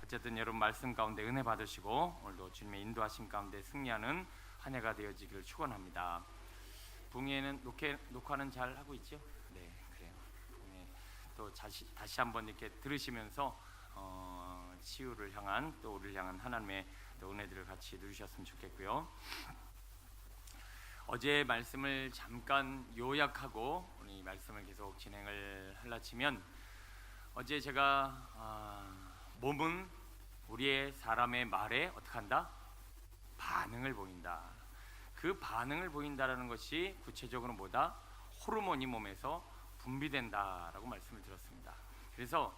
어쨌든 여러분 말씀 가운데 은혜 받으시고 오늘도 주님의 인도하심 가운데 승리하는 한 해가 되어지기를 축원합니다. 붕해는 녹화는 잘 하고 있죠? 네, 그래요. 붕해 또 다시 한번 이렇게 들으시면서 치유를 향한 또 우리를 향한 하나님의 또 은혜들을 같이 누리셨으면 좋겠고요. 어제 말씀을 잠깐 요약하고 우리 말씀을 계속 진행을 하려 치면, 어제 제가 몸은 우리의 사람의 말에 어떻게 한다? 반응을 보인다. 그 반응을 보인다라는 것이 구체적으로 뭐다? 호르몬이 몸에서 분비된다라고 말씀을 드렸습니다. 그래서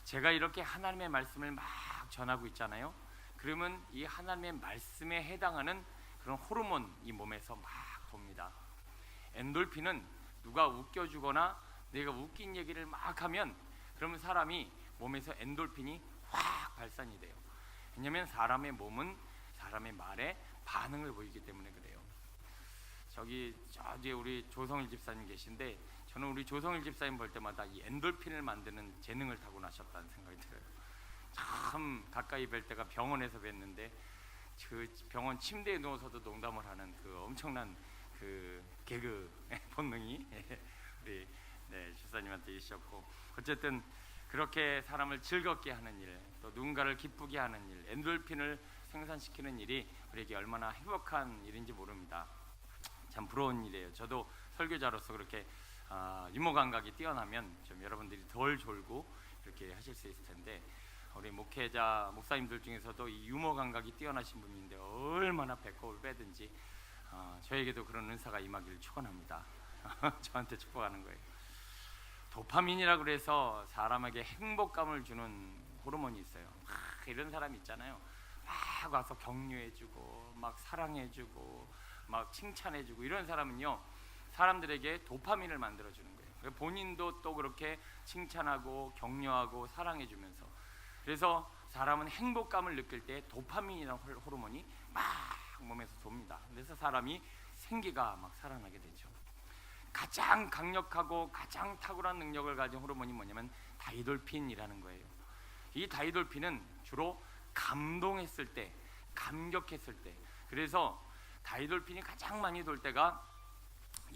제가 이렇게 하나님의 말씀을 막 전하고 있잖아요. 그러면 이 하나님의 말씀에 해당하는 그런 호르몬이 몸에서 막 돕니다. 엔돌핀은 누가 웃겨주거나 내가 웃긴 얘기를 막 하면 그러면 사람이 몸에서 엔돌핀이 확 발산이 돼요. 왜냐하면 사람의 몸은 사람의 말에 반응을 보이기 때문에 그래요. 저기 우리 조성일 집사님 계신데, 저는 우리 조성일 집사님 볼 때마다 이 엔돌핀을 만드는 재능을 타고나셨다는 생각이 들어요. 참 가까이 뵐 때가 병원에서 뵀는데 그 병원 침대에 누워서도 농담을 하는 그 엄청난 그 개그 본능이 우리 집사님한테 있었고, 어쨌든 그렇게 사람을 즐겁게 하는 일, 또 누군가를 기쁘게 하는 일, 엔돌핀을 생산시키는 일이 우리에게 얼마나 행복한 일인지 모릅니다. 참 부러운 일이에요. 저도 설교자로서 그렇게 유머 감각이 뛰어나면 좀 여러분들이 덜 졸고 그렇게 하실 수 있을 텐데, 우리 목사님들 중에서도 이 유머 감각이 뛰어나신 분인데 얼마나 배꼽을 빼든지 저에게도 그런 은사가 임하기를 축원합니다. 저한테 축복하는 거예요. 도파민이라 그래서 사람에게 행복감을 주는 호르몬이 있어요. 이런 사람 있잖아요. 막 와서 격려해주고 막 사랑해주고 막 칭찬해주고, 이런 사람은요 사람들에게 도파민을 만들어주는 거예요. 본인도 또 그렇게 칭찬하고 격려하고 사랑해주면서, 그래서 사람은 행복감을 느낄 때 도파민이라는 호르몬이 막 몸에서 돕니다. 그래서 사람이 생기가 막 살아나게 되죠. 가장 강력하고 가장 탁월한 능력을 가진 호르몬이 뭐냐면 다이돌핀이라는 거예요. 이 다이돌핀은 주로 감동했을 때, 감격했을 때, 그래서 다이돌핀이 가장 많이 돌 때가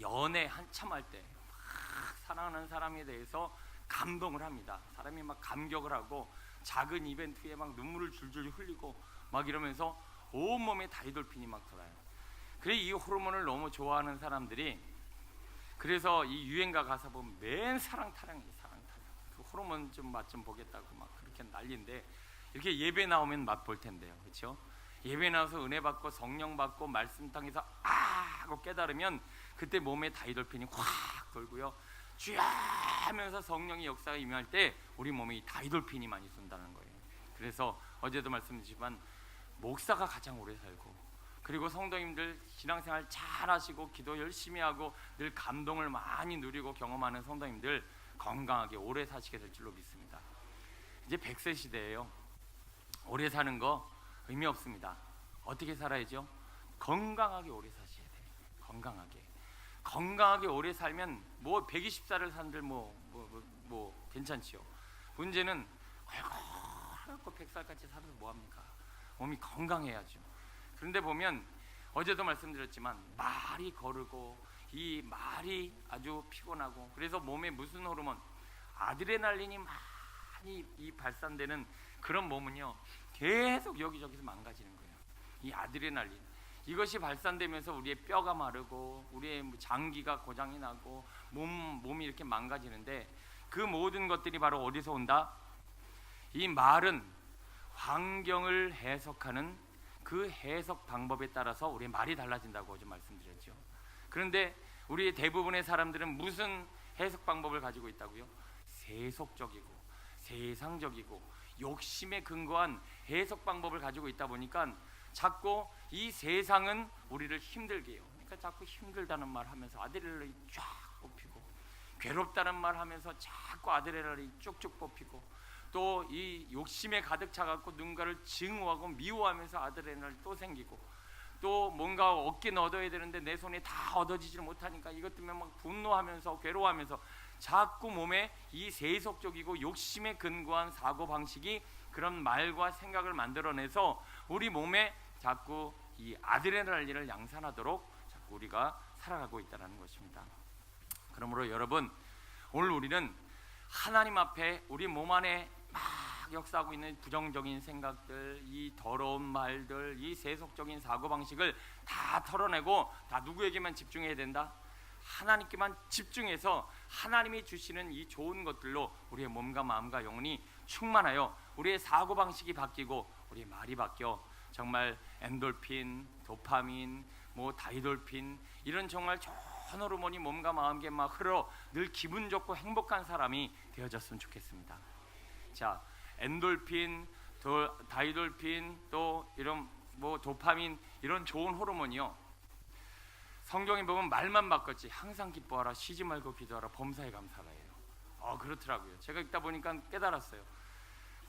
연애 한참 할 때, 막 사랑하는 사람에 대해서 감동을 합니다. 사람이 막 감격을 하고 작은 이벤트에 막 눈물을 줄줄 흘리고 막 이러면서 온몸에 다이돌핀이 막 돌아요. 그래 이 호르몬을 너무 좋아하는 사람들이, 그래서 이 유행가 가사 보면 맨 사랑 타령이에요. 사랑 타령. 그 호르몬 좀 맛 좀 보겠다고 막 그렇게 난리인데, 이렇게 예배 나오면 맛 볼 텐데요, 그렇죠? 예배 나와서 은혜 받고 성령 받고 말씀탕에서 하고 깨달으면 그때 몸에 다이돌핀이 확 돌고요. 주야 하면서 성령의 역사가 임할 때 우리 몸에 이 다이돌핀이 많이 쏜다는 거예요. 그래서 어제도 말씀드렸지만 목사가 가장 오래 살고, 그리고 성도님들 신앙생활 잘 하시고 기도 열심히 하고 늘 감동을 많이 누리고 경험하는 성도님들 건강하게 오래 사시게 될 줄로 믿습니다. 이제 100세 시대예요. 오래 사는 거 의미 없습니다. 어떻게 살아야죠? 건강하게 오래 사셔야 돼요. 건강하게 오래 살면 뭐 120살을 산들 뭐 괜찮지요. 문제는 아이고 100살까지 살아서 뭐합니까? 몸이 건강해야죠. 그런데 보면 어제도 말씀드렸지만 말이 거르고 이 말이 아주 피곤하고, 그래서 몸에 무슨 호르몬, 아드레날린이 많이 이 발산되는 그런 몸은요 계속 여기저기서 망가지는 거예요. 이 아드레날린, 이것이 발산되면서 우리의 뼈가 마르고 우리의 장기가 고장이 나고 몸이 이렇게 망가지는데, 그 모든 것들이 바로 어디서 온다? 이 말은 환경을 해석하는 그 해석 방법에 따라서 우리의 말이 달라진다고 어제 말씀드렸죠. 그런데 우리 대부분의 사람들은 무슨 해석 방법을 가지고 있다고요? 세속적이고 세상적이고 욕심에 근거한 해석 방법을 가지고 있다 보니까 자꾸 이 세상은 우리를 힘들게 해요. 그러니까 자꾸 힘들다는 말 하면서 아드레날린이 쫙 뽑히고, 괴롭다는 말 하면서 자꾸 아드레날린이 쭉쭉 뽑히고, 또 이 욕심에 가득 차갖고 누군가를 증오하고 미워하면서 아드레날린이 또 생기고, 또 뭔가 얻긴 얻어야 되는데 내 손에 다 얻어지질 못하니까 이것 때문에 막 분노하면서 괴로워하면서 자꾸 몸에 이 세속적이고 욕심에 근거한 사고방식이 그런 말과 생각을 만들어내서 우리 몸에 자꾸 이 아드레날린을 양산하도록 자꾸 우리가 살아가고 있다는 것입니다. 그러므로 여러분, 오늘 우리는 하나님 앞에 우리 몸 안에 막 역사하고 있는 부정적인 생각들, 이 더러운 말들, 이 세속적인 사고방식을 다 털어내고 다 누구에게만 집중해야 된다? 하나님께만 집중해서 하나님이 주시는 이 좋은 것들로 우리의 몸과 마음과 영혼이 충만하여 우리의 사고방식이 바뀌고 우리의 말이 바뀌어 정말 엔돌핀, 도파민, 다이돌핀 이런 정말 좋은 호르몬이 몸과 마음에 막 흘러 늘 기분 좋고 행복한 사람이 되어졌으면 좋겠습니다. 자, 엔돌핀, 다이돌핀 또 이런 도파민 이런 좋은 호르몬이요. 성경에 보면 말만 바꿨지 항상 기뻐하라, 쉬지 말고 기도하라, 범사에 감사하라 해요. 그렇더라고요. 제가 읽다 보니까 깨달았어요.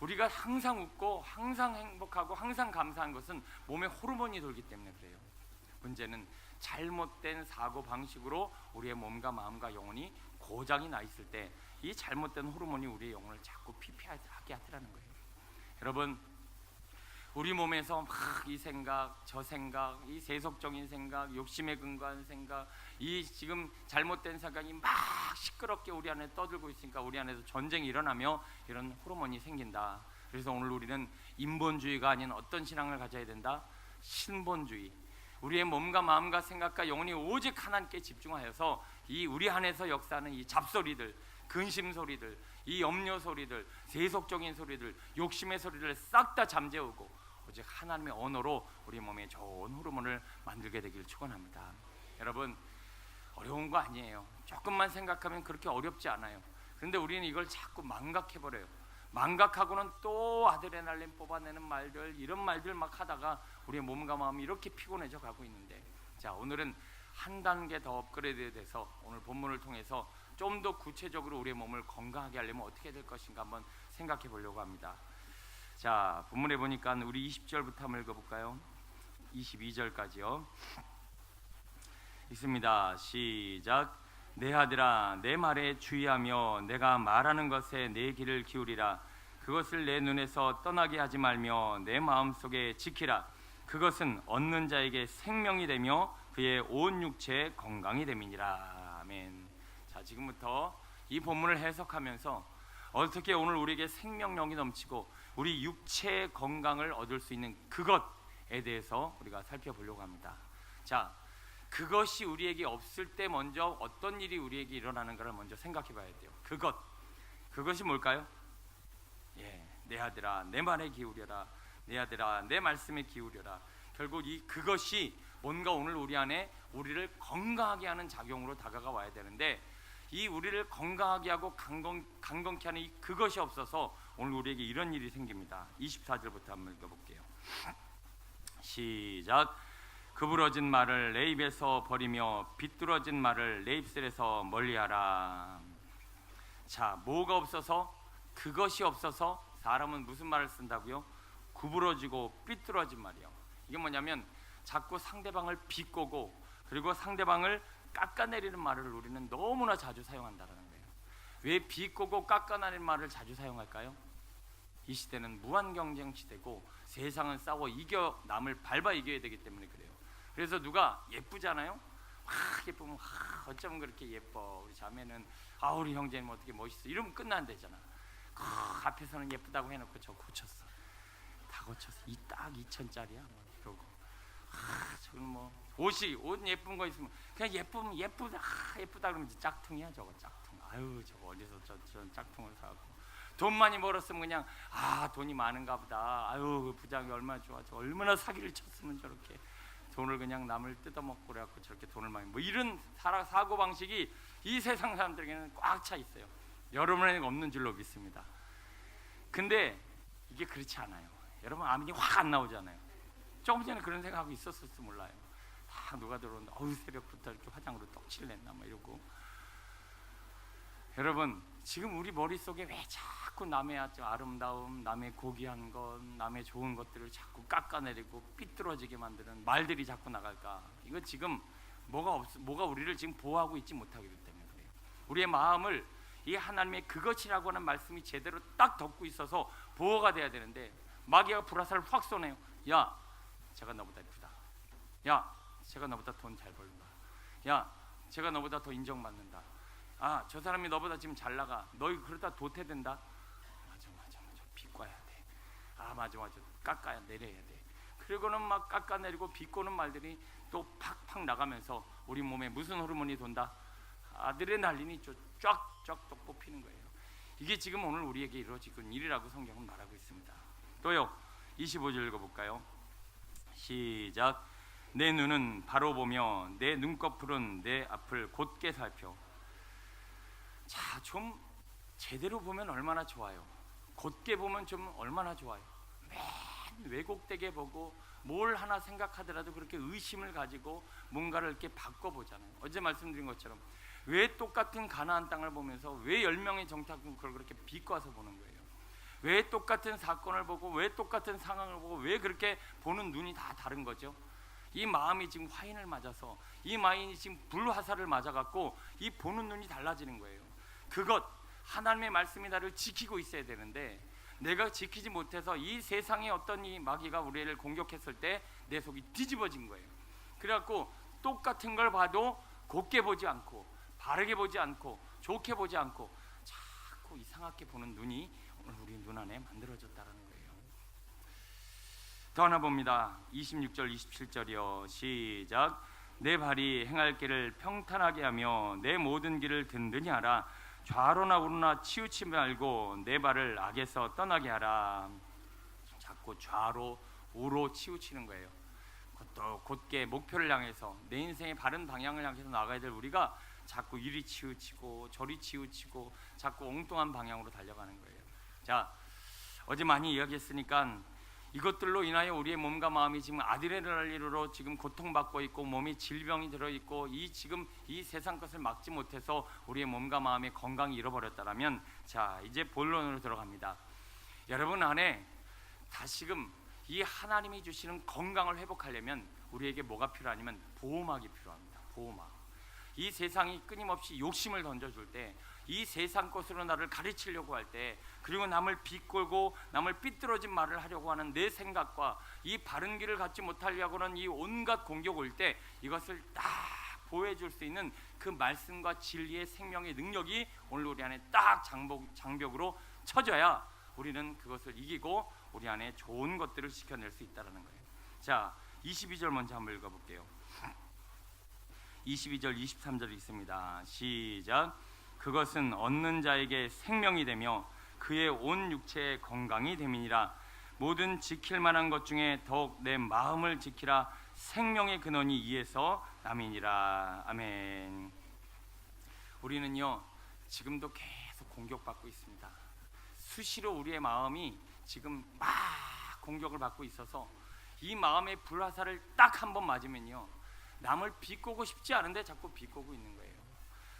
우리가 항상 웃고 항상 행복하고 항상 감사한 것은 몸에 호르몬이 돌기 때문에 그래요. 문제는 잘못된 사고 방식으로 우리의 몸과 마음과 영혼이 고장이 나 있을 때 이 잘못된 호르몬이 우리의 영혼을 자꾸 피폐하게 하더라는 거예요. 여러분, 우리 몸에서 막 이 생각, 저 생각, 이 세속적인 생각, 욕심에 근거한 생각, 이 지금 잘못된 생각이 막 시끄럽게 우리 안에 떠들고 있으니까 우리 안에서 전쟁이 일어나며 이런 호르몬이 생긴다. 그래서 오늘 우리는 인본주의가 아닌 어떤 신앙을 가져야 된다? 신본주의. 우리의 몸과 마음과 생각과 영혼이 오직 하나님께 집중하여서 이 우리 안에서 역사하는 이 잡소리들, 근심 소리들, 이 염려 소리들, 세속적인 소리들, 욕심의 소리를 싹 다 잠재우고 오직 하나님의 언어로 우리 몸에 좋은 호르몬을 만들게 되길 축원합니다. 여러분, 어려운 거 아니에요. 조금만 생각하면 그렇게 어렵지 않아요. 그런데 우리는 이걸 자꾸 망각해버려요. 망각하고는 또 아드레날린 뽑아내는 말들, 이런 말들 막 하다가 우리의 몸과 마음이 이렇게 피곤해져 가고 있는데, 자, 오늘은 한 단계 더 업그레이드 돼서 오늘 본문을 통해서 좀 더 구체적으로 우리의 몸을 건강하게 하려면 어떻게 될 것인가 한번 생각해 보려고 합니다. 자, 본문에 보니까 우리 20절부터 한번 읽어볼까요? 22절까지요. 읽습니다. 시작. 내 아들아, 내 말에 주의하며 내가 말하는 것에 내 귀를 기울이라. 그것을 내 눈에서 떠나게 하지 말며 내 마음속에 지키라. 그것은 얻는 자에게 생명이 되며 그의 온 육체의 건강이 됨이니라. 아멘. 자, 지금부터 이 본문을 해석하면서 어떻게 오늘 우리에게 생명력이 넘치고 우리 육체의 건강을 얻을 수 있는 그것에 대해서 우리가 살펴보려고 합니다. 자, 그것이 우리에게 없을 때 먼저 어떤 일이 우리에게 일어나는가를 먼저 생각해 봐야 돼요. 그것이 뭘까요? 내 아들아, 내 말에 기울여라. 내 아들아, 내 말씀에 기울여라. 결국 이 그것이 뭔가 오늘 우리 안에 우리를 건강하게 하는 작용으로 다가가 와야 되는데, 이 우리를 건강하게 하고 강건케 하는 이 그것이 없어서 오늘 우리에게 이런 일이 생깁니다. 24절부터 한번 읽어볼게요. 시작. 그부러진 말을 내 입에서 버리며 비뚤어진 말을 내 입술에서 멀리하라. 자, 뭐가 없어서? 그것이 없어서 사람은 무슨 말을 쓴다고요? 구부러지고 삐뚤어진 말이요. 이게 뭐냐면 자꾸 상대방을 비꼬고 그리고 상대방을 깎아내리는 말을 우리는 너무나 자주 사용한다는 거예요. 왜 비꼬고 깎아내리는 말을 자주 사용할까요? 이 시대는 무한 경쟁 시대고 세상은 싸워 남을 밟아 이겨야 되기 때문에 그래요. 그래서 누가 예쁘잖아요. 예쁘면 어쩌면 그렇게 예뻐. 우리 자매는 우리 형제는 어떻게 멋있어. 이러면 끝난대잖아. 앞에서는 예쁘다고 해놓고 저 고쳤어. 다 고쳤어. 딱 2,000짜리야. 이러고 저건 옷 예쁜 거 있으면 그냥 예쁘면 예쁘다 그러면 짝퉁이야. 저거 짝퉁. 저거 어디서 저 짝퉁을 사고. 돈 많이 벌었으면 그냥 돈이 많은가 보다. 그 부장이 얼마나 좋아. 저 얼마나 사기를 쳤으면 저렇게 돈을 그냥 남을 뜯어먹고 그래갖고 저렇게 돈을 많이 이런 사고방식이 이 세상 사람들에게는 꽉 차 있어요. 여러분에게 없는 줄로 믿습니다. 근데 이게 그렇지 않아요. 여러분 아멘이 확 안 나오잖아요. 조금 전에 그런 생각하고 있었을지 몰라요. 다 누가 들어오는데 새벽부터 이렇게 화장으로 떡칠을 냈나 이러고. 여러분, 지금 우리 머릿속에 왜 자꾸 남의 아름다움, 남의 고귀한 것, 남의 좋은 것들을 자꾸 깎아내리고 삐뚤어지게 만드는 말들이 자꾸 나갈까? 이거 지금 뭐가 우리를 지금 보호하고 있지 못하기 때문에 그래요. 우리의 마음을 이 하나님의 그것이라고 하는 말씀이 제대로 딱 덮고 있어서 보호가 돼야 되는데 마귀가 불화살을 확 쏘네요. 야, 제가 너보다 이쁘다. 야, 제가 너보다 돈 잘 벌다. 야, 제가 너보다 더 인정받는다. 아, 저 사람이 너보다 지금 잘 나가. 너희 그러다 도태된다. 맞아. 비꼬아야 돼. 아, 맞아. 깎아야 내려야 돼. 그리고는 막 깎아내리고 비꼬는 말들이 또 팍팍 나가면서 우리 몸에 무슨 호르몬이 돈다? 아드레날린이 쫙쫙 뽑히는 거예요. 이게 지금 오늘 우리에게 이루어지고 있는 일이라고 성경은 말하고 있습니다. 또요, 25절 읽어볼까요? 시작. 내 눈은 바로 보며 내 눈꺼풀은 내 앞을 곧게 살펴. 자, 좀 제대로 보면 얼마나 좋아요. 곧게 보면 좀 얼마나 좋아요. 맨 왜곡되게 보고 뭘 하나 생각하더라도 그렇게 의심을 가지고 뭔가를 이렇게 바꿔보잖아요. 어제 말씀드린 것처럼 왜 똑같은 가나안 땅을 보면서 왜 10명의 정탐꾼 그걸 그렇게 비꼬아서 보는 거예요. 왜 똑같은 사건을 보고 왜 똑같은 상황을 보고 왜 그렇게 보는 눈이 다 다른 거죠. 이 마음이 지금 화인을 맞아서 이 마음이 지금 불화살을 맞아갖고 이 보는 눈이 달라지는 거예요. 그것 하나님의 말씀이 나를 지키고 있어야 되는데 내가 지키지 못해서 이 세상의 어떤 이 마귀가 우리를 공격했을 때 내 속이 뒤집어진 거예요. 그래갖고 똑같은 걸 봐도 곱게 보지 않고 바르게 보지 않고 좋게 보지 않고 자꾸 이상하게 보는 눈이 오늘 우리 눈 안에 만들어졌다는 거예요. 더 하나 봅니다. 26절 27절이요. 시작. 내 발이 행할 길을 평탄하게 하며 내 모든 길을 든든히 하라. 좌로나 우로나 치우치지 말고 내 발을 악에서 떠나게 하라. 자꾸 좌로 우로 치우치는 거예요. 또 곧게 목표를 향해서 내 인생의 바른 방향을 향해서 나가야 될 우리가 자꾸 이리 치우치고 저리 치우치고 자꾸 엉뚱한 방향으로 달려가는 거예요. 자, 어제 많이 이야기했으니까 이것들로 인하여 우리의 몸과 마음이 지금 아드레날린으로 지금 고통받고 있고 몸에 질병이 들어있고 지금 이 세상 것을 막지 못해서 우리의 몸과 마음의 건강이 잃어버렸다라면, 자, 이제 본론으로 들어갑니다. 여러분 안에 다시금 이 하나님이 주시는 건강을 회복하려면 우리에게 뭐가 필요하냐면 보호막이 필요합니다. 보호막. 이 세상이 끊임없이 욕심을 던져줄 때, 이 세상 것으로 나를 가르치려고 할 때, 그리고 남을 비꼴고 남을 삐뚤어진 말을 하려고 하는 내 생각과 이 바른 길을 갖지 못하려고 하는 이 온갖 공격 올 때 이것을 딱 보호해줄 수 있는 그 말씀과 진리의 생명의 능력이 오늘 우리 안에 딱 장벽으로 쳐져야 우리는 그것을 이기고 우리 안에 좋은 것들을 지켜낼 수 있다는 거예요. 자, 22절 먼저 한번 읽어볼게요. 22절 23절 있습니다. 시작. 그것은 얻는 자에게 생명이 되며 그의 온 육체의 건강이 됨이니라. 모든 지킬 만한 것 중에 더욱 내 마음을 지키라. 생명의 근원이 이에서 남이니라. 아멘. 우리는요 지금도 계속 공격받고 있습니다. 수시로 우리의 마음이 지금 막 공격을 받고 있어서 이 마음의 불화살을 딱 한 번 맞으면요 남을 비꼬고 싶지 않은데 자꾸 비꼬고 있는 거예요.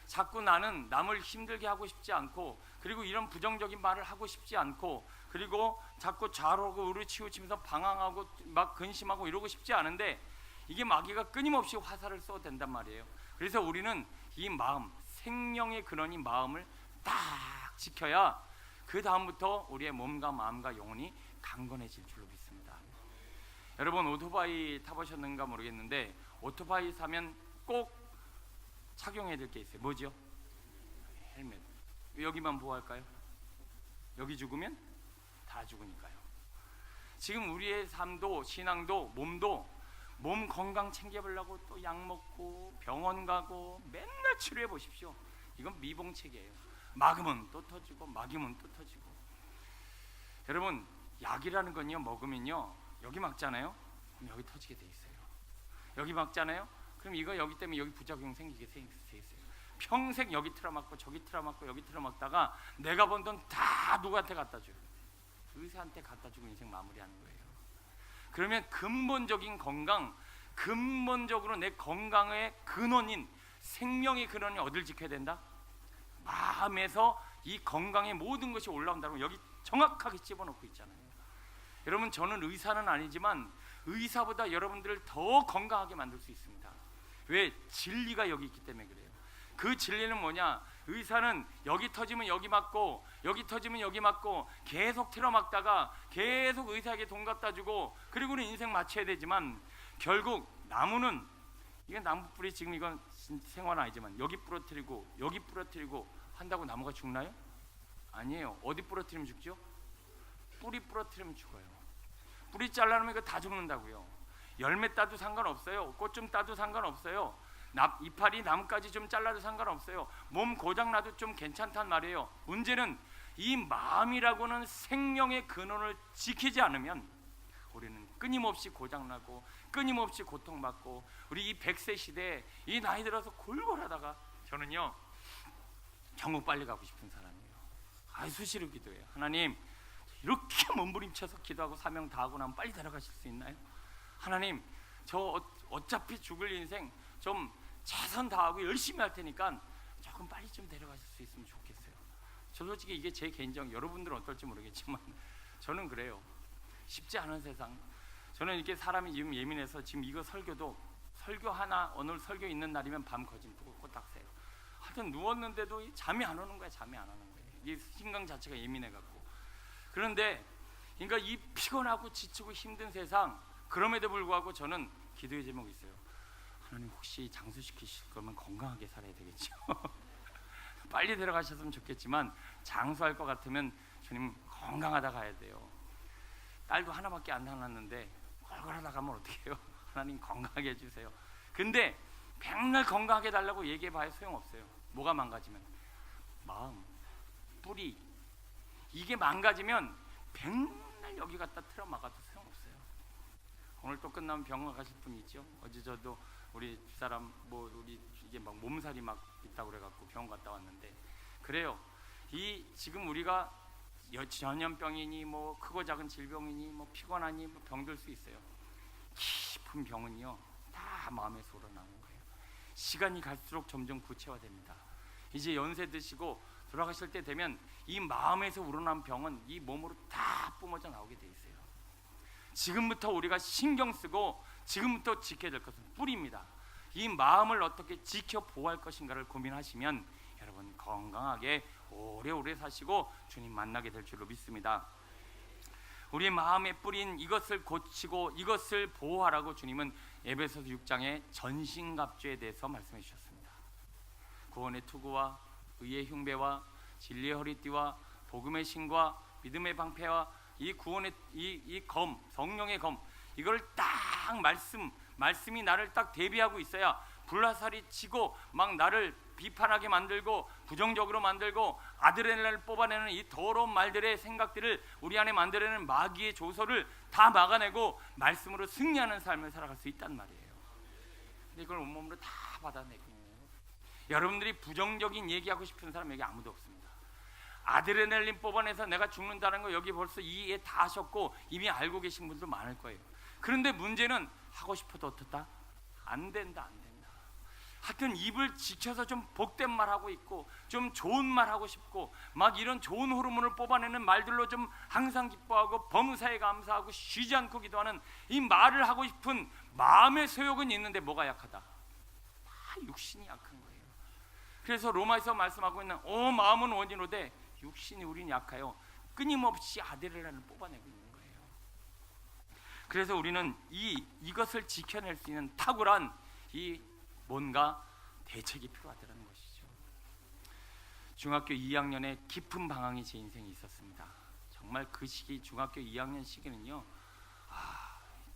자꾸 나는 남을 힘들게 하고 싶지 않고, 그리고 이런 부정적인 말을 하고 싶지 않고, 그리고 자꾸 좌로고 우로 치우치면서 방황하고 막 근심하고 이러고 싶지 않은데 이게 마귀가 끊임없이 화살을 쏘댄단 말이에요. 그래서 우리는 이 마음, 생명의 근원인 마음을 딱 지켜야 그 다음부터 우리의 몸과 마음과 영혼이 강건해질 줄로 믿습니다. 여러분 오토바이 타보셨는가 모르겠는데 오토바이 사면 꼭 착용해야 될 게 있어요. 뭐죠? 헬멧. 여기만 보호할까요? 여기 죽으면 다 죽으니까요. 지금 우리의 삶도 신앙도 몸도 몸 건강 챙겨보려고 또 약 먹고 병원 가고 맨날 치료해 보십시오. 이건 미봉책이에요. 막으면 또 터지고 막으면 또 터지고. 여러분 약이라는 건요 먹으면요 여기 막잖아요. 그럼 여기 터지게 돼 있어요. 여기 막잖아요. 그럼 이거 여기 때문에 여기 부작용 생기게 돼 있어요. 평생 여기 틀어막고 저기 틀어막고 여기 틀어막다가 내가 번 돈 다 누구한테 갖다 줘요? 의사한테 갖다 주고 인생 마무리하는 거예요. 그러면 근본적인 건강, 근본적으로 내 건강의 근원인 생명의 근원이 어딜 지켜야 된다? 마음에서 이 건강의 모든 것이 올라온다고 여기 정확하게 집어넣고 있잖아요. 여러분 저는 의사는 아니지만 의사보다 여러분들을 더 건강하게 만들 수 있습니다. 왜? 진리가 여기 있기 때문에 그래요. 그 진리는 뭐냐? 의사는 여기 터지면 여기 맞고 여기 터지면 여기 맞고 계속 틀어막다가 계속 의사에게 돈 갖다 주고 그리고는 인생 마쳐야 되지만 결국 나무는 이건 나무 뿌리 지금 이건 생활 아니지만 여기 부러뜨리고 여기 부러뜨리고 한다고 나무가 죽나요? 아니에요. 어디 부러뜨리면 죽죠? 뿌리 부러뜨리면 죽어요. 뿌리 잘라놓으면 이거 다 죽는다고요. 열매 따도 상관없어요. 꽃 좀 따도 상관없어요. 이파리 나뭇가지 좀 잘라도 상관없어요. 몸 고장나도 좀 괜찮단 말이에요. 문제는 이 마음이라고는 생명의 근원을 지키지 않으면 우리는 끊임없이 고장나고 끊임없이 고통받고 우리 이 100세 시대에 이 나이 들어서 골골하다가 저는요 천국 빨리 가고 싶은 사람이에요. 수시로 기도해요. 하나님 이렇게 몸부림쳐서 기도하고 사명 다하고 나면 빨리 데려가실 수 있나요? 하나님 저 어차피 죽을 인생 좀 최선 다하고 열심히 할 테니까 조금 빨리 좀 데려가실 수 있으면 좋겠어요. 저 솔직히 이게 제 개인적, 여러분들은 어떨지 모르겠지만 저는 그래요. 쉽지 않은 세상. 저는 이렇게 사람이 지금 예민해서 지금 이거 설교도 설교 하나 오늘 설교 있는 날이면 밤 거진 꼬딱 새요. 하여튼 누웠는데도 잠이 안 오는 거야. 잠이 안 오는 거예요. 이 신경 자체가 예민해갖고. 그런데 그러니까 이 피곤하고 지치고 힘든 세상, 그럼에도 불구하고 저는 기도의 제목이 있어요. 하나님 혹시 장수시키실 거면 건강하게 살아야 되겠죠. 빨리 데려가셨으면 좋겠지만 장수할 것 같으면 주님 건강하다 가야 돼요. 딸도 하나밖에 안 낳았는데 골골하다 가면 어떡해요? 하나님 건강하게 해주세요. 근데 맨날 건강하게 달라고 얘기해봐야 소용없어요. 뭐가 망가지면 마음, 뿌리 이게 망가지면 맨날 여기 갖다 틀어 막아도 소용없어요. 오늘 또 끝나면 병원 가실 분이 있죠. 어제 저도 우리 집사람 우리 이게 막 몸살이 막 있다고 그래갖고 병원 갔다 왔는데 그래요. 이 지금 우리가 전염병이니 뭐 크고 작은 질병이니 뭐 피곤하니 뭐 병들 수 있어요. 깊은 병은요 다 마음에서 우러나오는 거예요. 시간이 갈수록 점점 구체화됩니다. 이제 연세 드시고 돌아가실 때 되면 이 마음에서 우러난 병은 이 몸으로 다 뿜어져 나오게 돼 있어요. 지금부터 우리가 신경 쓰고 지금부터 지켜야 될 것은 뿌리입니다. 이 마음을 어떻게 지켜 보호할 것인가를 고민하시면 여러분 건강하게 오래오래 사시고 주님 만나게 될 줄로 믿습니다. 우리 마음의 뿌린 이것을 고치고 이것을 보호하라고 주님은 에베소서 6장의 전신갑주에 대해서 말씀해 주셨습니다. 구원의 투구와 의의 흉배와 진리의 허리띠와 복음의 신과 믿음의 방패와 이 구원의 이 검, 성령의 검, 이걸 딱 말씀이 나를 딱 대비하고 있어야 불화살이 치고 막 나를 비판하게 만들고 부정적으로 만들고 아드레날린을 뽑아내는 이 더러운 말들의 생각들을 우리 안에 만들어내는 마귀의 조소를 다 막아내고 말씀으로 승리하는 삶을 살아갈 수 있단 말이에요. 근데 이걸 온몸으로 다 받아내고 여러분들이 부정적인 얘기하고 싶은 사람 여기 아무도 없습니다. 아드레날린 뽑아내서 내가 죽는다는 거 여기 벌써 이해 다 하셨고 이미 알고 계신 분도 많을 거예요. 그런데 문제는 하고 싶어도 어떻다? 안 된다. 하여튼 입을 지켜서 좀 복된 말 하고 있고 좀 좋은 말 하고 싶고 막 이런 좋은 호르몬을 뽑아내는 말들로 좀 항상 기뻐하고 범사에 감사하고 쉬지 않고 기도하는 이 말을 하고 싶은 마음의 소욕은 있는데 뭐가 약하다? 다 육신이 약한 거예요. 그래서 로마에서 말씀하고 있는 마음은 원인으로되 육신이 우린 약하여 끊임없이 아드레날린을 뽑아내고 있는 거예요. 그래서 우리는 이것을 지켜낼 수 있는 탁월한 이 뭔가 대책이 필요하다는 것이죠. 중학교 2학년에 깊은 방황이 제 인생에 있었습니다. 정말 그 시기 중학교 2학년 시기는요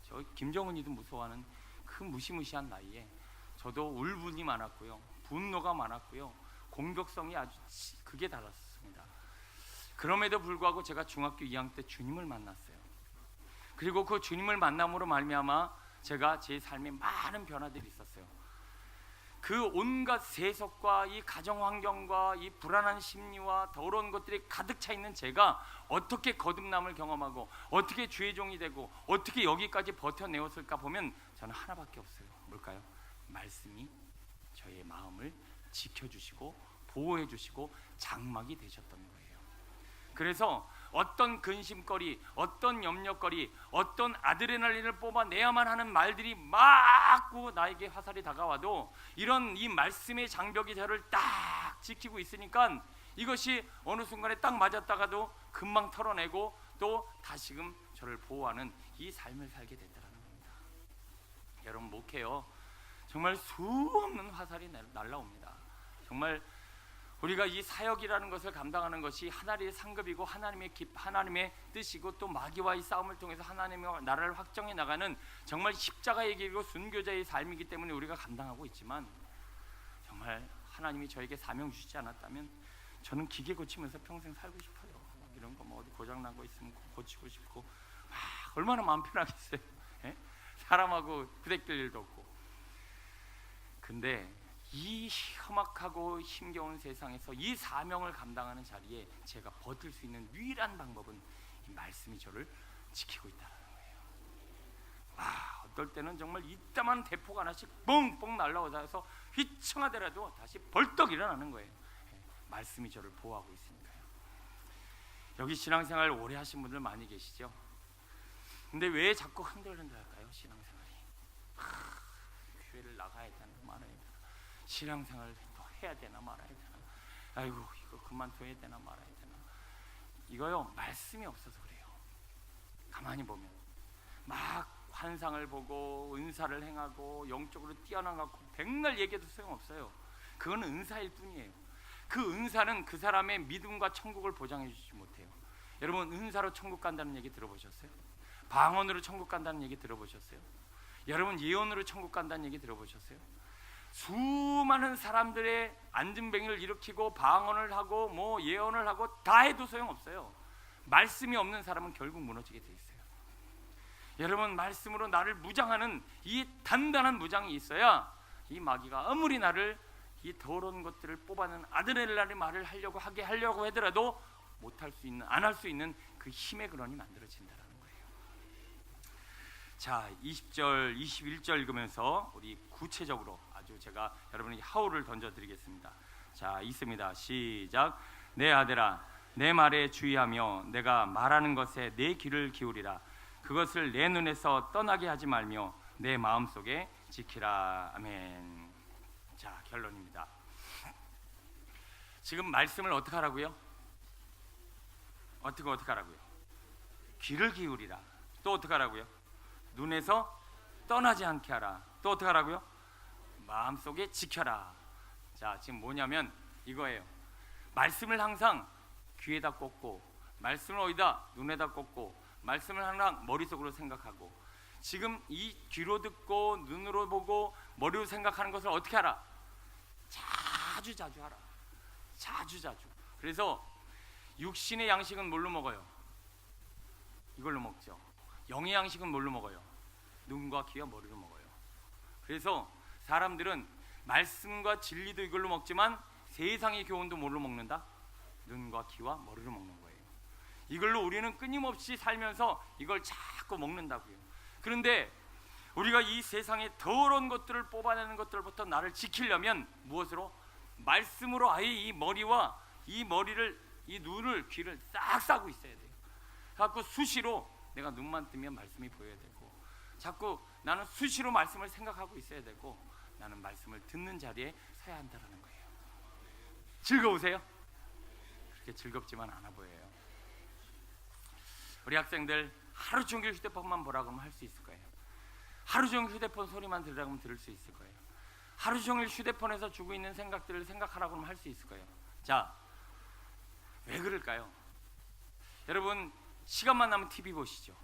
저 김정은이도 무서워하는 그 무시무시한 나이에 저도 울분이 많았고요, 분노가 많았고요, 공격성이 아주 극에 달했습니다. 그럼에도 불구하고 제가 중학교 2학년 때 주님을 만났어요. 그리고 그 주님을 만남으로 말미암아 제가 제 삶에 많은 변화들이 있었어요. 그 온갖 세속과 이 가정 환경과 이 불안한 심리와 더러운 것들이 가득 차 있는 제가 어떻게 거듭남을 경험하고 어떻게 주의 종이 되고 어떻게 여기까지 버텨내었을까 보면 저는 하나밖에 없어요. 뭘까요? 말씀이 저의 마음을 지켜주시고 보호해주시고 장막이 되셨던 거예요. 그래서 어떤 근심거리, 어떤 염려거리, 어떤 아드레날린을 뽑아내야만 하는 말들이 막 나에게 화살이 다가와도 이런 이 말씀의 장벽이 저를 딱 지키고 있으니까 이것이 어느 순간에 딱 맞았다가도 금방 털어내고 또 다시금 저를 보호하는 이 삶을 살게 됐다는 겁니다. 여러분, 목회요 정말 수없는 화살이 날라옵니다. 정말 우리가 이 사역이라는 것을 감당하는 것이 하나님의 상급이고 하나님의 뜻이고 또 마귀와의 싸움을 통해서 하나님의 나라를 확정해 나가는 정말 십자가의 길이고 순교자의 삶이기 때문에 우리가 감당하고 있지만, 정말 하나님이 저에게 사명 주시지 않았다면 저는 기계 고치면서 평생 살고 싶어요. 이런 거 뭐 어디 고장 난 거 있으면 고치고 싶고, 얼마나 마음 편하겠어요. 예? 사람하고 부대낄 일도 없고. 근데 이 험악하고 힘겨운 세상에서 이 사명을 감당하는 자리에 제가 버틸 수 있는 유일한 방법은 이 말씀이 저를 지키고 있다는 거예요. 어떨 때는 정말 이따만 대포가 하나씩 뻥뻥 날라오서 휘청하더라도 다시 벌떡 일어나는 거예요. 말씀이 저를 보호하고 있으니까요. 여기 신앙생활 오래 하신 분들 많이 계시죠? 근데 왜 자꾸 흔들흔들할까요? 신앙생활이 교회를 나가야 되나 말아야 되나, 신앙생활 또 해야 되나 말아야 되나, 아이고 이거 그만둬야 되나 말아야 되나. 이거요 말씀이 없어서 그래요. 가만히 보면 막 환상을 보고 은사를 행하고 영적으로 뛰어나가고 백날 얘기해도 소용없어요. 그건 은사일 뿐이에요. 그 은사는 그 사람의 믿음과 천국을 보장해 주지 못해요. 여러분, 은사로 천국 간다는 얘기 들어보셨어요? 방언으로 천국 간다는 얘기 들어보셨어요? 여러분, 예언으로 천국 간다는 얘기 들어보셨어요? 수많은 사람들의 안진뱅이를 일으키고 방언을 하고 뭐 예언을 하고 다 해도 소용없어요. 말씀이 없는 사람은 결국 무너지게 돼 있어요. 여러분, 말씀으로 나를 무장하는 이 단단한 무장이 있어야 이 마귀가 아무리 나를 이 더러운 것들을 뽑아내는 아드레날린 말을 하려고 하더라도 못할 수 있는, 안 할 수 있는 그 힘의 근원이 만들어진다는 거예요. 자, 20절 21절 읽으면서 우리 구체적으로 아주 제가 여러분에게 하울을 던져드리겠습니다. 자, 있습니다. 시작. 내 아들아, 내 말에 주의하며 내가 말하는 것에 내 귀를 기울이라. 그것을 내 눈에서 떠나게 하지 말며 내 마음속에 지키라. 아멘. 자, 결론입니다. 지금 말씀을 어떻게 하라고요? 어떻게 하라고요? 귀를 기울이라. 또 어떻게 하라고요? 눈에서 떠나지 않게 하라. 또 어떻게 하라고요? 마음속에 지켜라. 자, 지금 뭐냐면 이거예요. 말씀을 항상 귀에다 꽂고, 말씀을 어디다? 눈에다 꽂고, 말씀을 항상 머릿속으로 생각하고, 지금 이 귀로 듣고 눈으로 보고 머리로 생각하는 것을 어떻게 하라? 자주 하라. 자주. 그래서 육신의 양식은 뭘로 먹어요? 이걸로 먹죠. 영의 양식은 뭘로 먹어요? 눈과 귀와 머리로 먹어요. 그래서 사람들은 말씀과 진리도 이걸로 먹지만 세상의 교훈도 뭘로 먹는다? 눈과 귀와 머리로 먹는 거예요. 이걸로 우리는 끊임없이 살면서 이걸 자꾸 먹는다고요. 그런데 우리가 이 세상의 더러운 것들을 뽑아내는 것들부터 나를 지키려면 무엇으로? 말씀으로 아예 이 머리와 이 눈을 귀를 싹 싸고 있어야 돼요. 자꾸 수시로 내가 눈만 뜨면 말씀이 보여야 되고, 자꾸 나는 수시로 말씀을 생각하고 있어야 되고, 나는 말씀을 듣는 자리에 서야 한다는 거예요. 즐거우세요? 그렇게 즐겁지만 않아 보여요. 우리 학생들 하루 종일 휴대폰만 보라고 하면 할 수 있을 거예요. 하루 종일 휴대폰 소리만 들으라고 하면 들을 수 있을 거예요. 하루 종일 휴대폰에서 주고 있는 생각들을 생각하라고 하면 할 수 있을 거예요. 자, 왜 그럴까요? 여러분, 시간만 나면 TV 보시죠.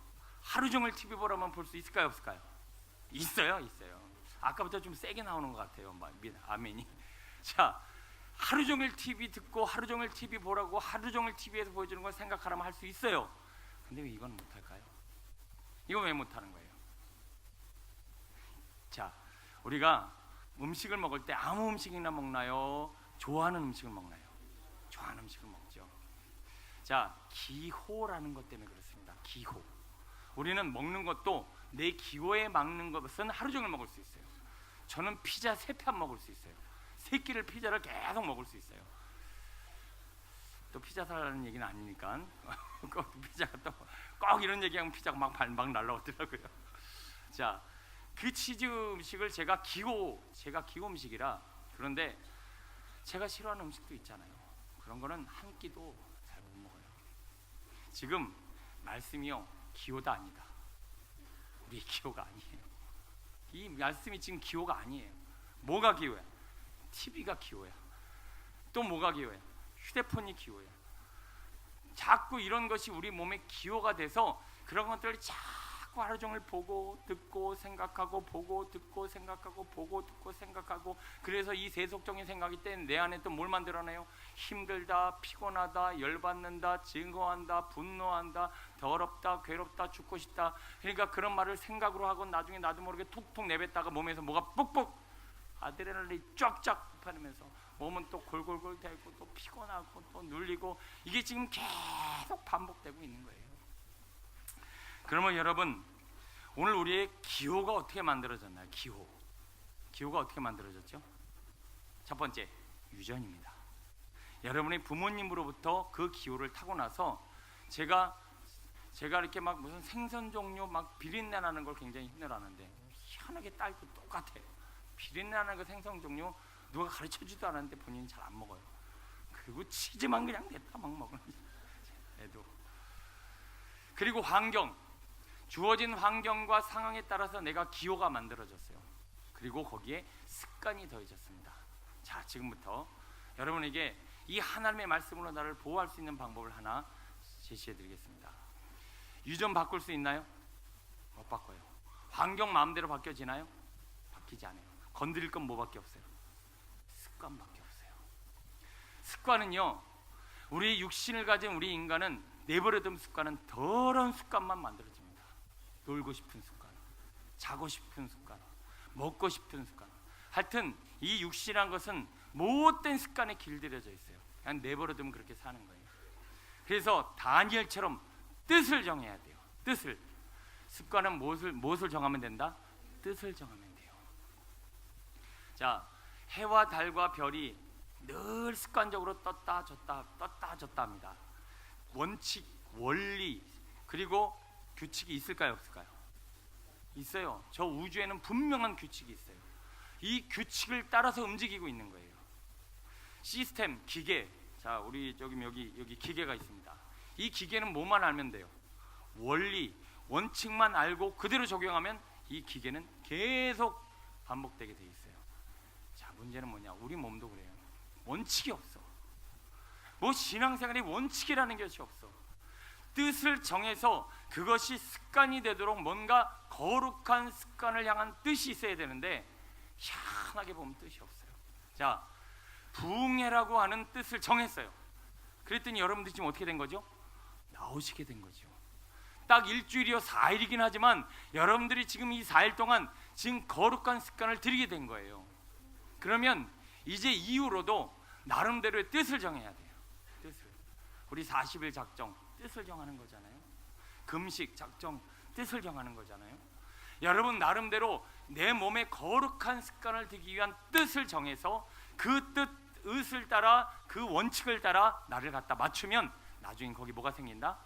하루 종일 TV 보라면 볼 수 있을까요, 없을까요? 있어요. 아까부터 좀 세게 나오는 것 같아요. 아멘이. 자, 하루 종일 TV 듣고 하루 종일 TV 보라고 하루 종일 TV에서 보여주는 걸 생각하라면 할 수 있어요. 근데 왜 이건 못할까요? 이건 왜 못하는 거예요? 자, 우리가 음식을 먹을 때 아무 음식이나 먹나요? 좋아하는 음식을 먹나요? 좋아하는 음식을 먹죠. 자, 기호라는 것 때문에 그렇습니다. 기호. 우리는 먹는 것도 내 기호에 맞는 것은 하루 종일 먹을 수 있어요. 저는 피자 3판 먹을 수 있어요. 3끼를 피자를 계속 먹을 수 있어요. 또 피자 사라는 얘기는 아니니까 꼭 피자가 또 꼭 이런 얘기하면 피자가 막 날라오더라고요. 자, 그 치즈 음식을 제가 기호 음식이라. 그런데 제가 싫어하는 음식도 있잖아요. 그런 거는 한 끼도 잘 못 먹어요. 지금 말씀이요, 기호다 아니다. 우리의 기호가 아니에요. 이 말씀이 지금 기호가 아니에요. 뭐가 기호야? TV가 기호야. 또 뭐가 기호야? 휴대폰이 기호야. 자꾸 이런 것이 우리 몸의 기호가 돼서 그런 것들을 자꾸 하루 종일 보고 듣고 생각하고 보고 듣고 생각하고 보고 듣고 생각하고, 그래서 이 세속적인 생각이 때 내 안에 또 뭘 만들어내요? 힘들다, 피곤하다, 열받는다, 증오한다, 분노한다, 더럽다, 괴롭다, 죽고 싶다. 그러니까 그런 말을 생각으로 하고 나중에 나도 모르게 툭툭 내뱉다가 몸에서 뭐가 뿍뿍 아드레날린이 쫙쫙 받으면서 몸은 또 골골골 대고 또 피곤하고 또 눌리고, 이게 지금 계속 반복되고 있는 거예요. 그러면 여러분, 오늘 우리의 기호가 어떻게 만들어졌나요? 기호가 어떻게 만들어졌죠? 첫 번째, 유전입니다. 여러분의 부모님으로부터 그 기호를 타고 나서 제가 이렇게 막 무슨 생선 종류 막 비린내 나는 걸 굉장히 힘들어하는데, 희한하게 딸도 똑같아요. 비린내 나는 그 생선 종류 누가 가르쳐주지도 않았는데 본인이 잘 안 먹어요. 그리고 치즈만 그냥 냈다 막 먹는 애도. 그리고 환경, 주어진 환경과 상황에 따라서 내가 기호가 만들어졌어요. 그리고 거기에 습관이 더해졌습니다. 자, 지금부터 여러분에게 이 하나님의 말씀으로 나를 보호할 수 있는 방법을 하나 제시해 드리겠습니다. 유전 바꿀 수 있나요? 못 바꿔요. 환경 마음대로 바뀌어지나요? 바뀌지 않아요. 건드릴 건 뭐밖에 없어요? 습관밖에 없어요. 습관은요, 우리 육신을 가진 우리 인간은 내버려둔 습관은 더러운 습관만 만들어집니다. 놀고 싶은 습관, 자고 싶은 습관, 먹고 싶은 습관, 하여튼 이 육신이란 것은 못된 습관에 길들여져 있어요. 그냥 내버려두면 그렇게 사는 거예요. 그래서 다니엘처럼 뜻을 정해야 돼요. 뜻을. 습관은 무엇을 정하면 된다? 뜻을 정하면 돼요. 자, 해와 달과 별이 늘 습관적으로 떴다 졌다 합니다. 원칙, 원리, 그리고 규칙이 있을까요, 없을까요? 있어요. 저 우주에는 분명한 규칙이 있어요. 이 규칙을 따라서 움직이고 있는 거예요. 시스템, 기계. 자, 우리 여기 기계가 있습니다. 이 기계는 뭐만 알면 돼요? 원리, 원칙만 알고 그대로 적용하면 이 기계는 계속 반복되게 돼 있어요. 자, 문제는 뭐냐? 우리 몸도 그래요. 원칙이 없어. 뭐 신앙생활에 원칙이라는 것이 없어. 뜻을 정해서 그것이 습관이 되도록 뭔가 거룩한 습관을 향한 뜻이 있어야 되는데, 희한하게 보면 뜻이 없어요. 자, 부흥회라고 하는 뜻을 정했어요. 그랬더니 여러분들이 지금 어떻게 된 거죠? 나오시게 된 거죠. 딱 일주일이요 4일이긴 하지만 여러분들이 지금 이 4일 동안 지금 거룩한 습관을 들이게 된 거예요. 그러면 이제 이후로도 나름대로의 뜻을 정해야 돼요. 뜻을. 우리 40일 작정, 뜻을 정하는 거잖아요. 금식 작정, 뜻을 정하는 거잖아요. 여러분 나름대로 내 몸에 거룩한 습관을 들기 위한 뜻을 정해서 그 뜻을 따라, 그 원칙을 따라 나를 갖다 맞추면 나중에 거기 뭐가 생긴다?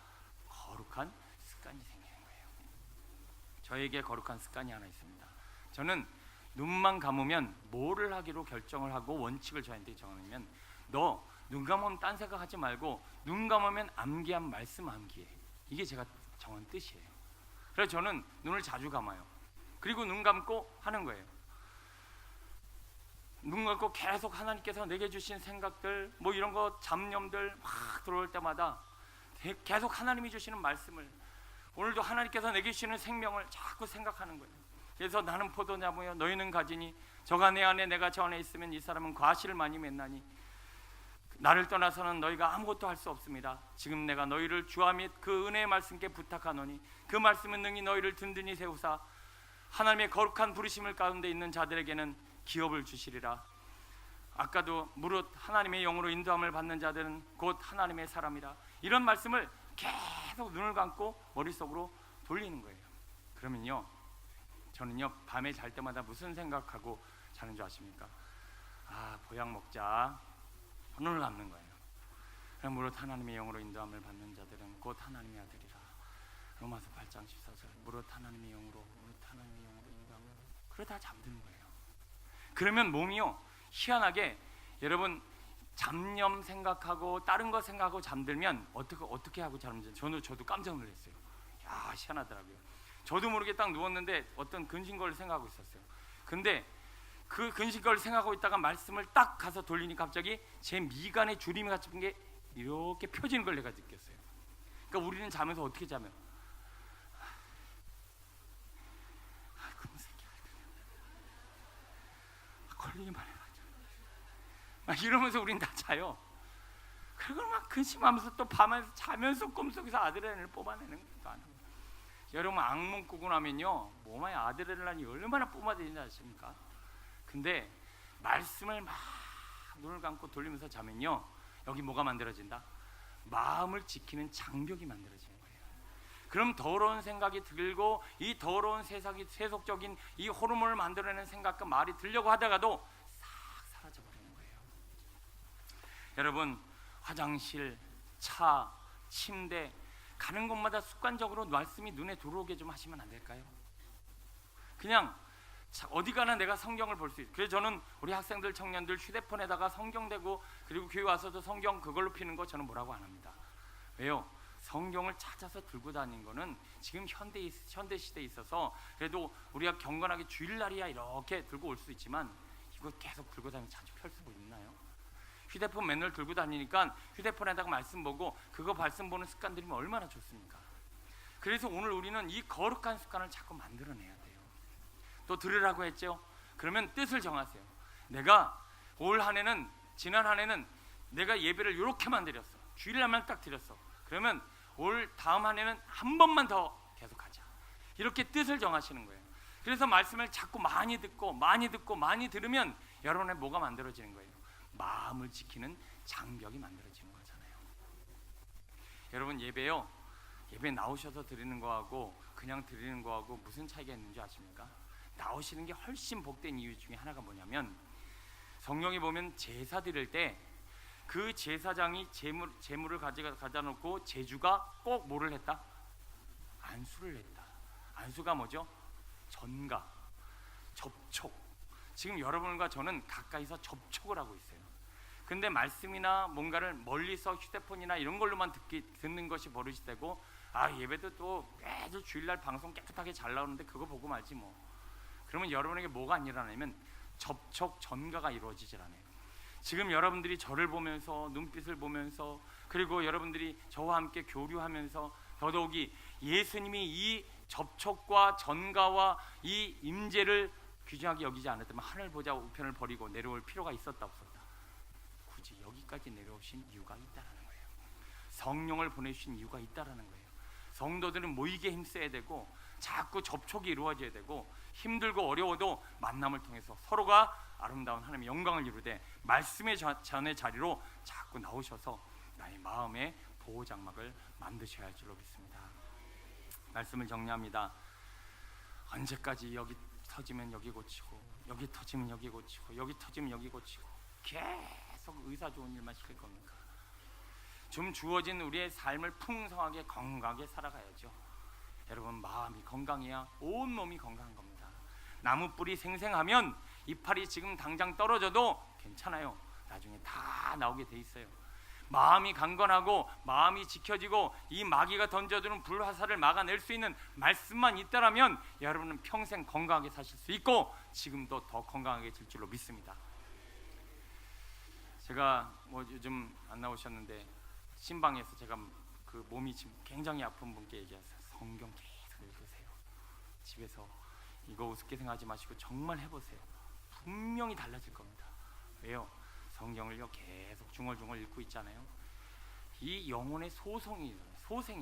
거룩한 습관이 생기는 거예요. 저에게 거룩한 습관이 하나 있습니다. 저는 눈만 감으면 뭐를 하기로 결정을 하고 원칙을 저한테 정하면, 너 눈 감으면 딴 생각하지 말고 눈 감으면 암기한 말씀 암기해. 이게 제가 정한 뜻이에요. 그래서 저는 눈을 자주 감아요. 그리고 눈 감고 하는 거예요. 눈 감고 계속 하나님께서 내게 주신 생각들, 뭐 이런 거 잡념들 막 들어올 때마다 계속 하나님이 주시는 말씀을, 오늘도 하나님께서 내게 주시는 생명을 자꾸 생각하는 거예요. 그래서 나는 포도나무여 너희는 가지니 저가 내 안에 내가 저 안에 있으면 이 사람은 과실을 많이 맺나니 나를 떠나서는 너희가 아무것도 할 수 없습니다. 지금 내가 너희를 주와 및 그 은혜의 말씀께 부탁하노니 그 말씀은 능히 너희를 든든히 세우사 하나님의 거룩한 부르심을 가운데 있는 자들에게는 기업을 주시리라. 아까도 무릇 하나님의 영으로 인도함을 받는 자들은 곧 하나님의 사람이라. 이런 말씀을 계속 눈을 감고 머릿속으로 돌리는 거예요. 그러면요, 저는요 밤에 잘 때마다 무슨 생각하고 자는 줄 아십니까? 아, 보약 먹자. 눈을 감는 거예요. 그럼 무릇 하나님의 영으로 인도함을 받는 자들은 곧 하나님의 아들이라. 로마서 8장 14절. 무릇 하나님의 영으로 인도함을, 그러다 잠드는 거예요. 그러면 몸이요 희한하게 여러분 잡념 생각하고 다른 거 생각하고 잠들면 어떻게 하고 잠들지? 저도 깜짝 놀랐어요. 야, 희한하더라고요. 저도 모르게 딱 누웠는데 어떤 근심거리를 생각하고 있었어요. 근데 그 근심거리를 생각하고 있다가 말씀을 딱 가서 돌리니까 갑자기 제 미간에 주름이 같은 게 이렇게 펴지는 걸 내가 느꼈어요. 그러니까 우리는 자면서 어떻게 자면 그런 새끼야 걸리기만 해가지고 막 이러면서 우린 다 자요. 그걸 막 근심하면서 또 밤에 자면서 꿈속에서 아드레날린을 뽑아내는 것도 안 하고. 여러분 악몽 꾸고 나면요 몸에 아드레날린이 얼마나 뿜어지는지 아십니까? 근데 말씀을 막 눈을 감고 돌리면서 자면요 여기 뭐가 만들어진다? 마음을 지키는 장벽이 만들어지는 거예요. 그럼 더러운 생각이 들고 이 더러운 세상이 세속적인 이 호르몬을 만들어내는 생각과 말이 들려고 하다가도 싹 사라져버리는 거예요. 여러분 화장실, 차, 침대 가는 곳마다 습관적으로 말씀이 눈에 들어오게 좀 하시면 안 될까요? 그냥 어디 가나 내가 성경을 볼 수 있어요. 그래서 저는 우리 학생들, 청년들 휴대폰에다가 성경 대고 그리고 교회 와서도 성경 그걸로 피는 거 저는 뭐라고 안 합니다. 왜요? 성경을 찾아서 들고 다니는 거는 지금 현대 시대에 있어서 그래도 우리가 경건하게 주일날이야 이렇게 들고 올 수 있지만 이거 계속 들고 다니면 자주 펼 수 있나요? 휴대폰 맨날 들고 다니니까 휴대폰에다가 말씀 보고 그거 말씀 보는 습관 들이면 얼마나 좋습니까? 그래서 오늘 우리는 이 거룩한 습관을 자꾸 만들어내야 돼요. 또 들으라고 했죠. 그러면 뜻을 정하세요. 내가 올 한 해는 지난 한 해는 내가 예배를 이렇게만 드렸어. 주일날만 딱 드렸어. 그러면 올 다음 한 해는 한 번만 더 계속하자. 이렇게 뜻을 정하시는 거예요. 그래서 말씀을 자꾸 많이 듣고 들으면 여러분의 뭐가 만들어지는 거예요? 마음을 지키는 장벽이 만들어지는 거잖아요. 여러분 예배 나오셔서 드리는 거하고 그냥 드리는 거하고 무슨 차이가 있는지 아십니까? 나오시는 게 훨씬 복된 이유 중에 하나가 뭐냐면 성경에 보면 제사 드릴 때 그 제사장이 제물을 가져다 놓고 제주가 꼭 뭐를 했다? 안수를 했다. 안수가 뭐죠? 전가, 접촉. 지금 여러분과 저는 가까이서 접촉을 하고 있어요. 근데 말씀이나 뭔가를 멀리서 휴대폰이나 이런 걸로만 듣는 것이 버릇이 되고 예배도 또 매주 주일날 방송 깨끗하게 잘 나오는데 그거 보고 말지 뭐. 그러면 여러분에게 뭐가 안 일어나냐면 접촉 전가가 이루어지질 않아요. 지금 여러분들이 저를 보면서 눈빛을 보면서 그리고 여러분들이 저와 함께 교류하면서 더더욱이 예수님이 이 접촉과 전가와 이 임재를 귀중하게 여기지 않았다면 하늘 보자 우편을 버리고 내려올 필요가 있었다 없었다? 굳이 여기까지 내려오신 이유가 있다라는 거예요. 성령을 보내주신 이유가 있다라는 거예요. 성도들은 모이게 힘써야 되고 자꾸 접촉이 이루어져야 되고 힘들고 어려워도 만남을 통해서 서로가 아름다운 하나님의 영광을 이루되 말씀의 전의 자리로 자꾸 나오셔서 나의 마음의 보호장막을 만드셔야 할 줄로 믿습니다. 말씀을 정리합니다. 언제까지 여기 터지면 여기 고치고 여기 터지면 여기 고치고 여기 터지면 여기 고치고 계속 의사 좋은 일만 시킬 겁니까? 좀 주어진 우리의 삶을 풍성하게 건강하게 살아가야죠. 여러분 마음이 건강해야 온 몸이 건강한 겁니다. 나무 뿌리 생생하면 이파리 지금 당장 떨어져도 괜찮아요. 나중에 다 나오게 돼 있어요. 마음이 강건하고 마음이 지켜지고 이 마귀가 던져주는 불화살을 막아낼 수 있는 말씀만 있다라면 여러분은 평생 건강하게 사실 수 있고 지금도 더 건강하게 질 줄로 믿습니다. 제가 요즘 안 나오셨는데 신방에서 제가 그 몸이 지금 굉장히 아픈 분께 얘기했어요. 성경 계속 읽으세요. 집에서 이거 우습게 생각하지 마시고 정말 해보세요. 분명히 달라질 겁니다. 왜요? 성경을요 계속 중얼중얼 읽고 있잖아요. 이 영혼의 소생이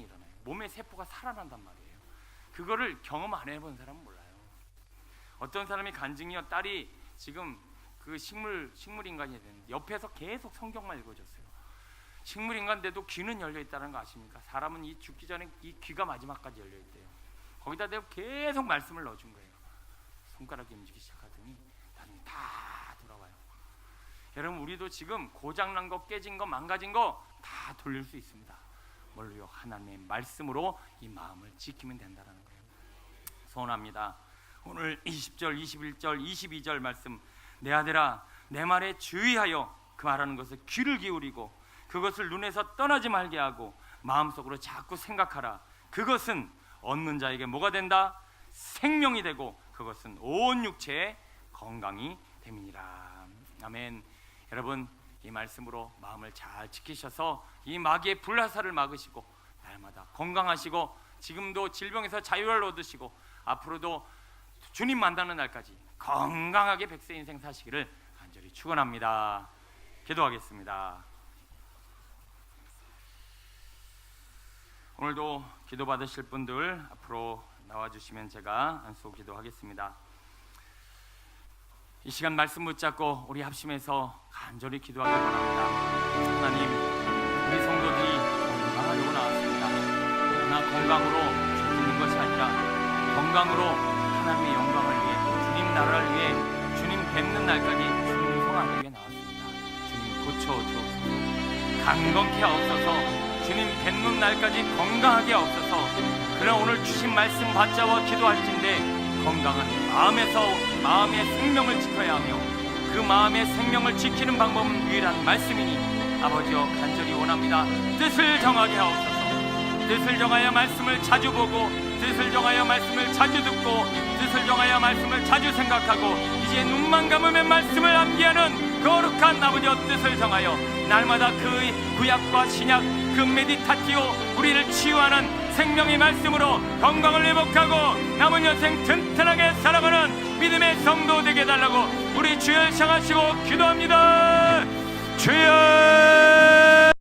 일어나요. 몸의 세포가 살아난단 말이에요. 그거를 경험 안 해본 사람은 몰라요. 어떤 사람이 간증이요 딸이 지금 그 식물인간이 되는데 옆에서 계속 성경만 읽어줬어요. 식물인간인데도 귀는 열려 있다는 거 아십니까? 사람은 이 죽기 전에 이 귀가 마지막까지 열려 있대요. 거기다 대고 계속 말씀을 넣어준 거예요. 손가락이 움직이기 시작하더니 나중에 다 돌아와요. 여러분 우리도 지금 고장난 거, 깨진 거, 망가진 거 다 돌릴 수 있습니다. 뭘로요? 하나님의 말씀으로 이 마음을 지키면 된다는 거예요. 소원합니다. 오늘 20절, 21절, 22절 말씀 내 아들아 내 말에 주의하여 그 말하는 것을 귀를 기울이고 그것을 눈에서 떠나지 말게 하고 마음속으로 자꾸 생각하라. 그것은 얻는 자에게 뭐가 된다? 생명이 되고 그것은 온 육체의 건강이 됨이니라. 아멘. 여러분, 이 말씀으로 마음을 잘 지키셔서 이 마귀의 불화살을 막으시고 날마다 건강하시고 지금도 질병에서 자유를 얻으시고 앞으로도 주님 만나는 날까지 건강하게 백세 인생 사시기를 간절히 축원합니다. 기도하겠습니다. 오늘도 기도 받으실 분들 앞으로 나와주시면 제가 안수 기도하겠습니다. 이 시간 말씀 붙잡고 우리 합심해서 간절히 기도하길 바랍니다. 하나님, 우리 성도들이 건강하려고 나왔습니다. 그러나 건강으로 죽는 것이 아니라 건강으로 하나님의 영광을 위해, 주님 나라를 위해, 주님 뵙는 날까지 충성하기 위해 나왔습니다. 주님 고쳐주옵소서. 강건케 하옵소서. 주님 뵙는 날까지 건강하게 하옵소서. 그러나 오늘 주신 말씀 받잡아 기도할진대 건강한 마음의 생명을 지켜야 하며 그 마음의 생명을 지키는 방법은 유일한 말씀이니 아버지여 간절히 원합니다. 뜻을 정하게 하옵소서. 뜻을 정하여 말씀을 자주 보고 뜻을 정하여 말씀을 자주 듣고 뜻을 정하여 말씀을 자주 생각하고 이제 눈만 감으면 말씀을 암기하는 거룩한 아버지여 뜻을 정하여 날마다 그 구약과 신약 그 메디타티오 우리를 치유하는 생명의 말씀으로 건강을 회복하고 남은 여생 튼튼하게 살아가는 믿음의 성도 되게 해달라고 우리 주여 향하시고 기도합니다. 주여